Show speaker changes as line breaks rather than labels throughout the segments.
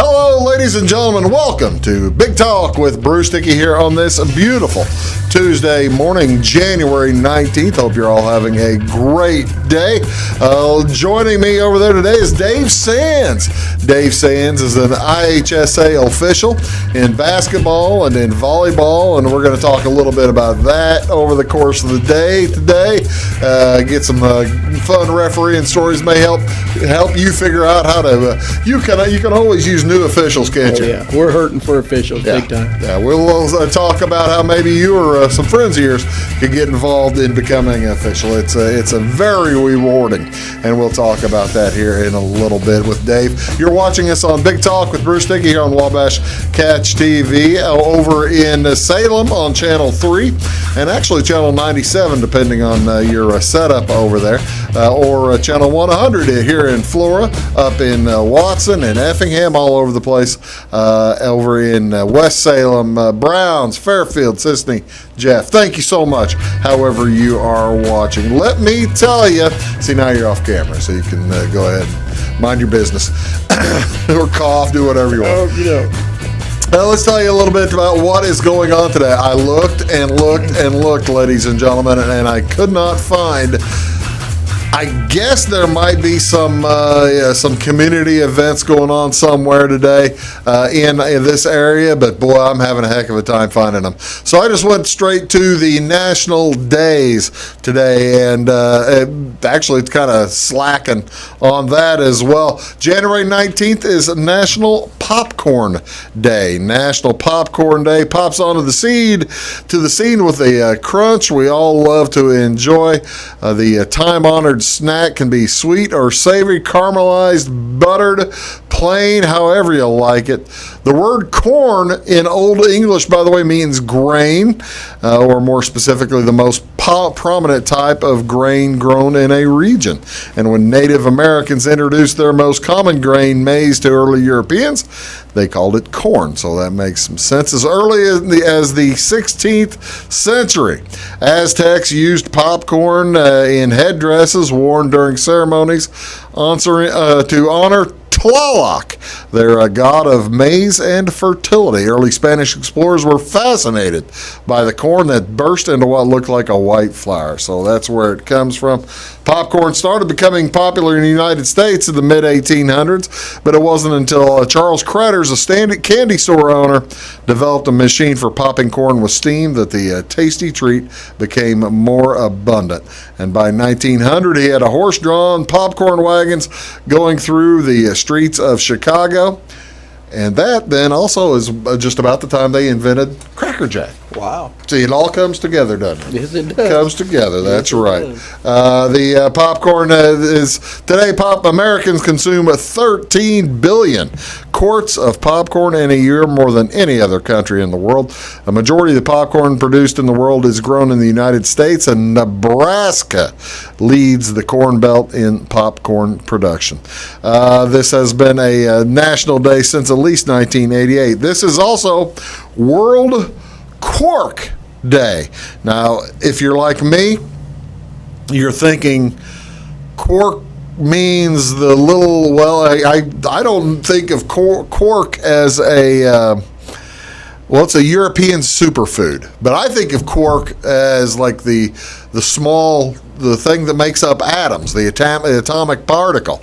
Hello, ladies and gentlemen. Welcome to Big Talk with Bruce Dickey here on this beautiful Tuesday morning, January 19th. Hope you're all having a great day. Joining me over there today is Dave Sands. Dave Sands is an IHSA official in basketball and in volleyball, and we're going to talk a little bit about that over the course of the day today. Get some fun refereeing stories may help you figure out how to. You can always use new officials, can't you?
Yeah, we're hurting for officials big time.
Yeah, we'll talk about how maybe you or some friends of yours can get involved in becoming an official. It's a very rewarding, and we'll talk about that here in a little bit with Dave. You're watching us on Big Talk with Bruce Dickey here on Wabash Catch TV over in Salem on Channel 3, and actually Channel 97 depending on your setup over there, or Channel 100 here in Flora, up in Watson and Effingham, all over the place, over in West Salem, Browns, Fairfield, Sisney. Jeff, thank you so much, however you are watching. Let me tell you, see, now you're off camera, so you can go ahead and mind your business, or cough, do whatever you want. Let's tell you a little bit about what is going on today. I looked and looked and looked, ladies and gentlemen, and I could not find. I guess there might be some community events going on somewhere today in this area, but boy, I'm having a heck of a time finding them. So I just went straight to the national days today, and actually it's kind of slacking on that as well. January 19th is National Popcorn Day. National Popcorn Day pops onto the scene with a crunch we all love to enjoy. The time-honored snack can be sweet or savory, caramelized, buttered, plain, however you like it. The word corn in Old English, by the way, means grain, or more specifically, the most prominent type of grain grown in a region. And when Native Americans introduced their most common grain, maize, to early Europeans, they called it corn. So that makes some sense. As early as the 16th century, Aztecs used popcorn in headdresses worn during ceremonies to honor Tlaloc, their god of maize and fertility. Early Spanish explorers were fascinated by the corn that burst into what looked like a white flower. So that's where it comes from. Popcorn started becoming popular in the United States in the mid-1800s, but it wasn't until Charles Cratters, a candy store owner, developed a machine for popping corn with steam that the tasty treat became more abundant. And by 1900, he had a horse-drawn popcorn wagons going through the streets of Chicago. And that then also is just about the time they invented Cracker Jack.
Wow.
See, it all comes together, doesn't it?
Yes, it does.
Comes together, that's
yes,
right. The popcorn is, today Americans consume 13 billion quarts of popcorn in a year, more than any other country in the world. A majority of the popcorn produced in the world is grown in the United States, and Nebraska leads the Corn Belt in popcorn production. This has been a national day since at least 1988. This is also World Cork Day. Now, if you're like me, you're thinking Cork means the little, well, I don't think of Cork as a, it's a European superfood, but I think of Cork as like the thing that makes up atoms, the atomic particle.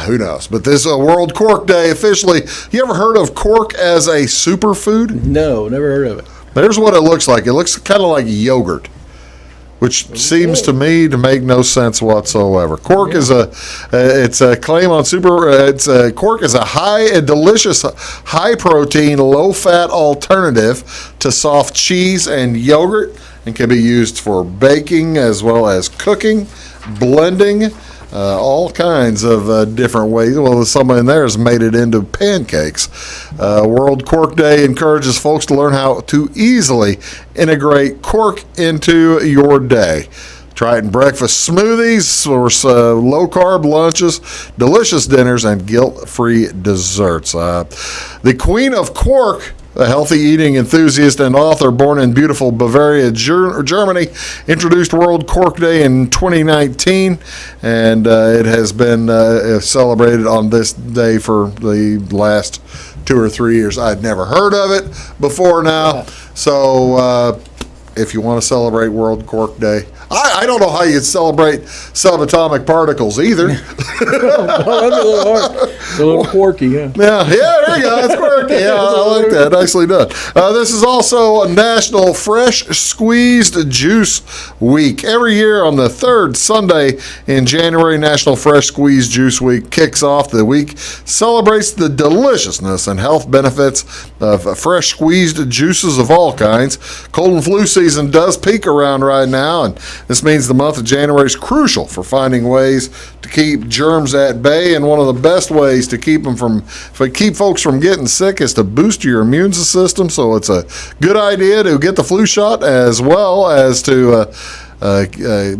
Who knows? But this is a World Cork Day officially. You ever heard of cork as a superfood?
No, never heard of it.
Here's what it looks like. It looks kind of like yogurt, which seems to me to make no sense whatsoever. Cork is it's a claim on cork is a delicious, high protein, low fat alternative to soft cheese and yogurt, and can be used for baking as well as cooking, blending, all kinds of different ways. Well, someone in there has made it into pancakes. World Cork Day encourages folks to learn how to easily integrate cork into your day. Try it in breakfast smoothies, or low-carb lunches, delicious dinners, and guilt-free desserts. The Queen of Cork a healthy eating enthusiast and author born in beautiful Bavaria, Germany, introduced World Cork Day in 2019, and it has been celebrated on this day for the last 2 or 3 years. I'd never heard of it before now, so if you want to celebrate World Cork Day, I don't know how you'd celebrate subatomic particles either.
Well, that's a little hard. It's a little quirky, yeah.
Yeah, there you go. That's quirky. Yeah, I like that. Nicely done. This is also National Fresh Squeezed Juice Week. Every year on the third Sunday in January, National Fresh Squeezed Juice Week kicks off. The week celebrates the deliciousness and health benefits of fresh squeezed juices of all kinds. Cold and flu season does peak around right now, and this means the month of January is crucial for finding ways to keep germs at bay, and one of the best ways to keep folks from getting sick is to boost your immune system. So it's a good idea to get the flu shot as well as to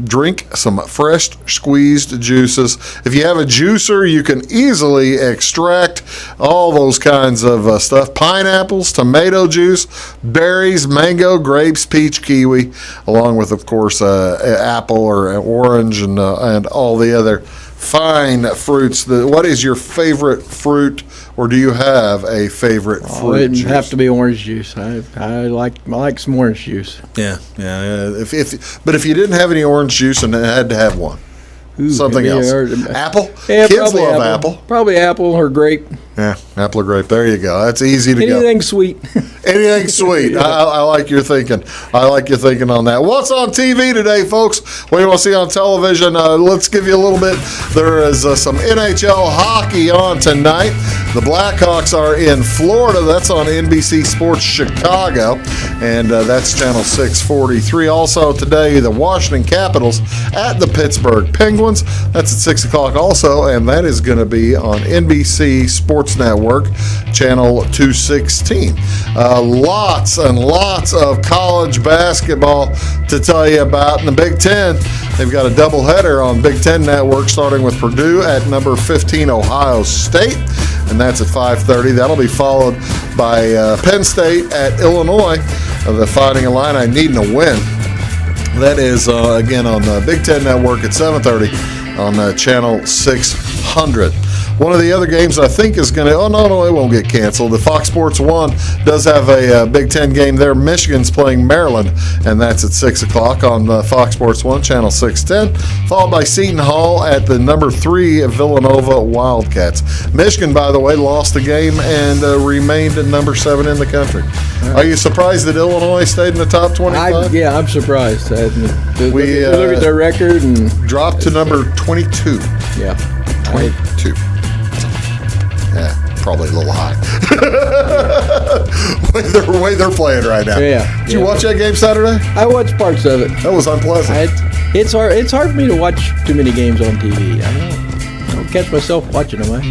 drink some fresh squeezed juices. If you have a juicer, you can easily extract all those kinds of stuff. Pineapples, tomato juice, berries, mango, grapes, peach, kiwi, along with, of course, apple or orange and all the other fine fruits. What is your favorite fruit, or do you have a favorite fruit
It'd
juice?
have to be orange juice. I like some orange juice.
Yeah. But if you didn't have any orange juice and had to have one, something else, apple.
Yeah,
Kids love apple.
Probably apple or grape.
Yeah, apple or grape. There you go. That's easy to go.
Anything sweet.
Anything sweet. I like your thinking. I like your thinking on that. What's on TV today, folks? What do you want to see on television? Let's give you a little bit. There is some NHL hockey on tonight. The Blackhawks are in Florida. That's on NBC Sports Chicago, and that's channel 643. Also today, the Washington Capitals at the Pittsburgh Penguins. That's at 6 o'clock also, and that is going to be on NBC Sports Network, channel 216. Lots and lots of college basketball to tell you about in the Big Ten. They've got a doubleheader on Big Ten Network, starting with Purdue at number 15, Ohio State, and that's at 5:30. That'll be followed by Penn State at Illinois, the Fighting Illini needing a win. That is, again, on the Big Ten Network at 7:30 on channel 600. One of the other games I think is going to, it won't get canceled. The Fox Sports 1 does have a Big Ten game there. Michigan's playing Maryland, and that's at 6 o'clock on Fox Sports 1, channel 610, followed by Seton Hall at the number 3 Villanova Wildcats. Michigan, by the way, lost the game and remained at number 7 in the country. Are you surprised that Illinois stayed in the top 25?
Yeah, I'm surprised.
We
look at their record and
dropped to number 22.
Yeah.
22. Yeah, probably a little high. way they're playing right now.
Yeah.
Did you watch that game Saturday?
I watched parts of it.
That was unpleasant.
It's hard for me to watch too many games on TV. I don't catch myself watching them.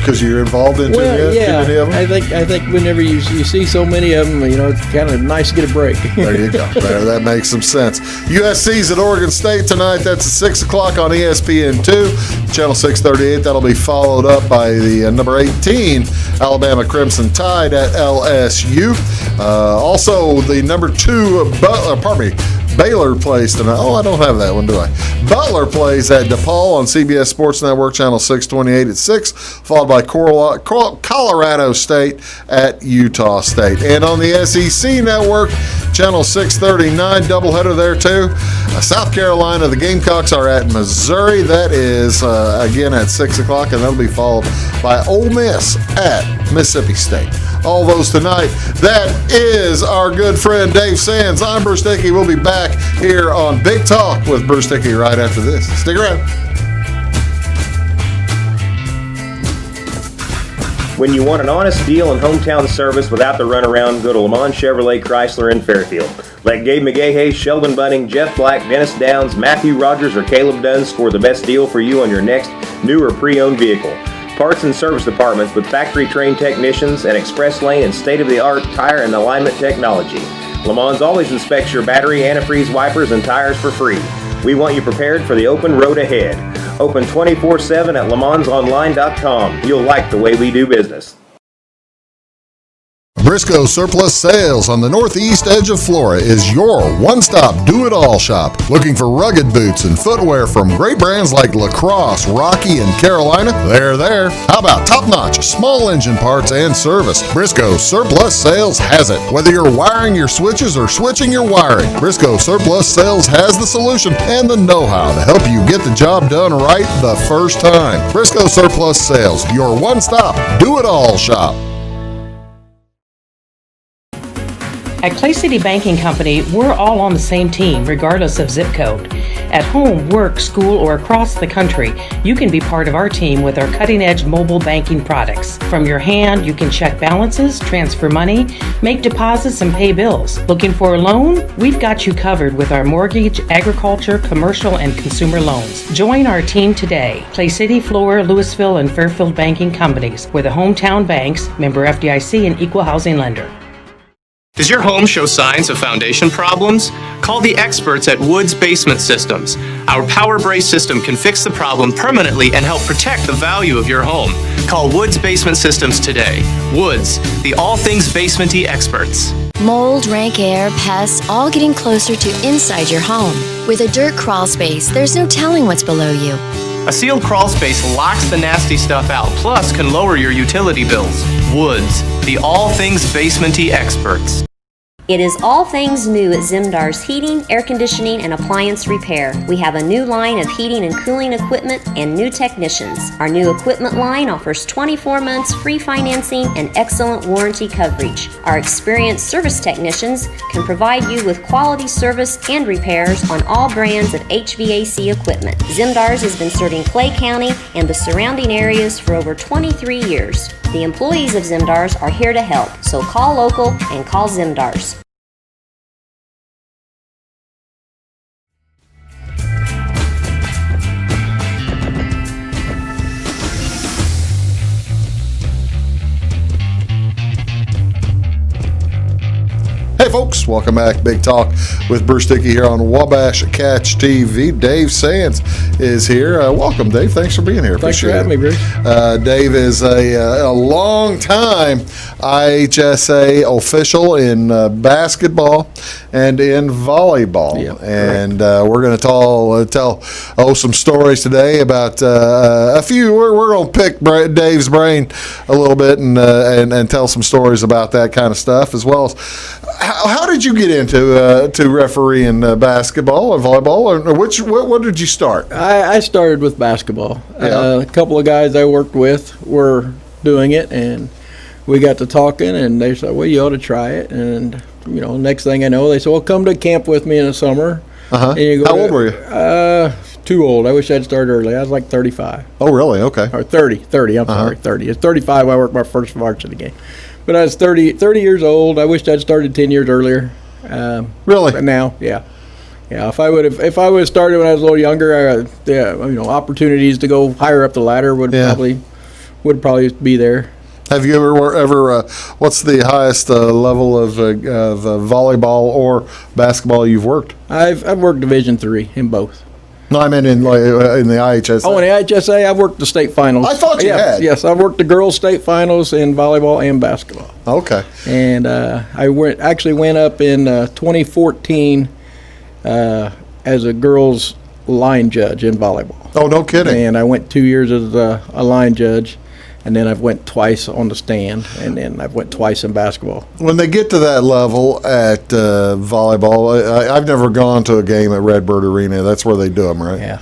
Because you're involved in too many of them?
I think whenever you see so many of them, it's kind of nice to get a break.
There you go. That makes some sense. USC's at Oregon State tonight. That's at 6 o'clock on ESPN2, channel 638. That'll be followed up by the number 18 Alabama Crimson Tide at LSU. Also, the number 2 Baylor plays tonight. I don't have that one, do I? Butler plays at DePaul on CBS Sports Network, channel 628 at 6, followed by Colorado State at Utah State. And on the SEC Network, channel 639, doubleheader there too. South Carolina, the Gamecocks are at Missouri. That is, again, at 6 o'clock, and that'll be followed by Ole Miss at Mississippi State. All those tonight. That is our good friend Dave Sands. I'm Bruce Dickey. We'll be back here on Big Talk with Bruce Dickey right after this. Stick around.
When you want an honest deal and hometown service without the runaround, go to Lamont Chevrolet Chrysler in Fairfield. Let Gabe McGahey, Sheldon Bunning, Jeff Black, Dennis Downs, Matthew Rogers, or Caleb Dunn score the best deal for you on your next new or pre-owned vehicle. Parts and service departments with factory-trained technicians and express lane and state-of-the-art tire and alignment technology. Lamont always inspects your battery, antifreeze, wipers, and tires for free. We want you prepared for the open road ahead. Open 24/7 at LeMansOnline.com. You'll like the way we do business.
Briscoe Surplus Sales on the northeast edge of Flora is your one-stop do-it-all shop. Looking for rugged boots and footwear from great brands like Lacrosse, Rocky, and Carolina? They're there. How about top-notch small engine parts and service? Briscoe Surplus Sales has it. Whether you're wiring your switches or switching your wiring, Briscoe Surplus Sales has the solution and the know-how to help you get the job done right the first time. Briscoe Surplus Sales, your one-stop do-it-all shop.
At Clay City Banking Company, we're all on the same team, regardless of zip code. At home, work, school, or across the country, you can be part of our team with our cutting-edge mobile banking products. From your hand, you can check balances, transfer money, make deposits, and pay bills. Looking for a loan? We've got you covered with our mortgage, agriculture, commercial, and consumer loans. Join our team today. Clay City, Flora, Louisville, and Fairfield Banking Companies. We're the hometown banks, member FDIC, and equal housing lender.
Does your home show signs of foundation problems? Call the experts at Woods Basement Systems. Our Power Brace system can fix the problem permanently and help protect the value of your home. Call Woods Basement Systems today. Woods, the all things basement-y experts.
Mold, rank air, pests, all getting closer to inside your home. With a dirt crawl space, there's no telling what's below you.
A sealed crawl space locks the nasty stuff out, plus can lower your utility bills. Woods, the all things basement-y experts.
It is all things new at Zimdar's Heating, Air Conditioning, and Appliance Repair. We have a new line of heating and cooling equipment and new technicians. Our new equipment line offers 24 months free financing and excellent warranty coverage. Our experienced service technicians can provide you with quality service and repairs on all brands of HVAC equipment. Zimdar's has been serving Clay County and the surrounding areas for over 23 years. The employees of Zimdar's are here to help, so call local and call Zimdar's.
Hey folks, welcome back. Big Talk with Bruce Dickey here on Wabash Catch TV. Dave Sands is here. Welcome, Dave. Thanks for being here.
Thanks for having me, Bruce.
Dave is a long-time IHSA official in basketball and in volleyball.
Yep,
and we're going to tell some stories today about a few. We're going to pick Dave's brain a little bit and tell some stories about that kind of stuff, as well as how did you get into to refereeing basketball or volleyball, or what did you start?
I started with basketball.
Yeah.
A couple of guys I worked with were doing it, and we got to talking, and they said, well, you ought to try it. And, next thing I know, they said, well, come to camp with me in the summer.
Uh-huh.
And
How old were you?
Too old. I wish I'd started early. I was like 35.
Oh, really? Okay.
Or 30, I'm sorry, 30. At 35, I worked my first varsity game. But I was 30 years old. I wished I'd started 10 years earlier.
Really?
But now, yeah. If I would have started when I was a little younger, opportunities to go higher up the ladder would probably be there.
Have you ever what's the highest level of volleyball or basketball you've worked?
I've worked Division III in both.
No, I meant in the IHSA.
Oh, in the IHSA, I've worked the state finals.
I thought you had.
Yes, I've worked the girls' state finals in volleyball and basketball.
Okay.
And I went up in 2014 as a girls' line judge in volleyball.
Oh, no kidding.
And I went 2 years as a line judge, and then I've went twice on the stand, and then I've went twice in basketball.
When they get to that level at volleyball, I've never gone to a game at Redbird Arena. That's where they do them, right?
Yeah.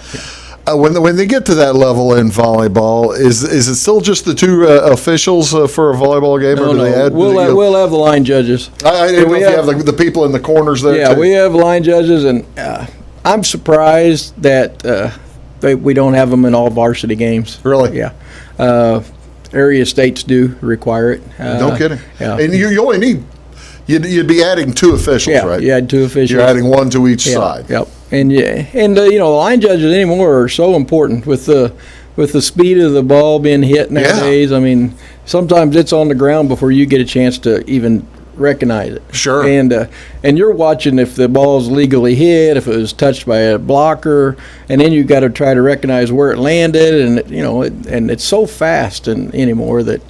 When they get to that level in volleyball, is it still just the two officials for a volleyball game, or do they add?
We'll have the line judges.
I didn't know if you have the people in the corners there.
Yeah,
too.
we have line judges, and I'm surprised that we don't have them in all varsity games.
Really?
Yeah. Area states do require it.
No kidding.
Yeah.
And you only need. You'd be adding two officials, right?
Yeah, you add two officials.
You're adding one to each side.
Yep. And line judges anymore are so important with the speed of the ball being hit nowadays.
Yeah.
I mean, sometimes it's on the ground before you get a chance to even recognize it.
Sure.
And you're watching if the ball's legally hit, if it was touched by a blocker, and then you got to try to recognize where it landed, and and it's so fast anymore that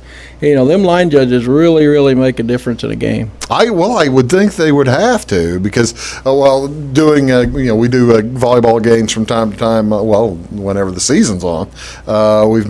them line judges really make a difference in a game.
I would think they would have to, because doing we do volleyball games from time to time. Whenever the season's on, we've been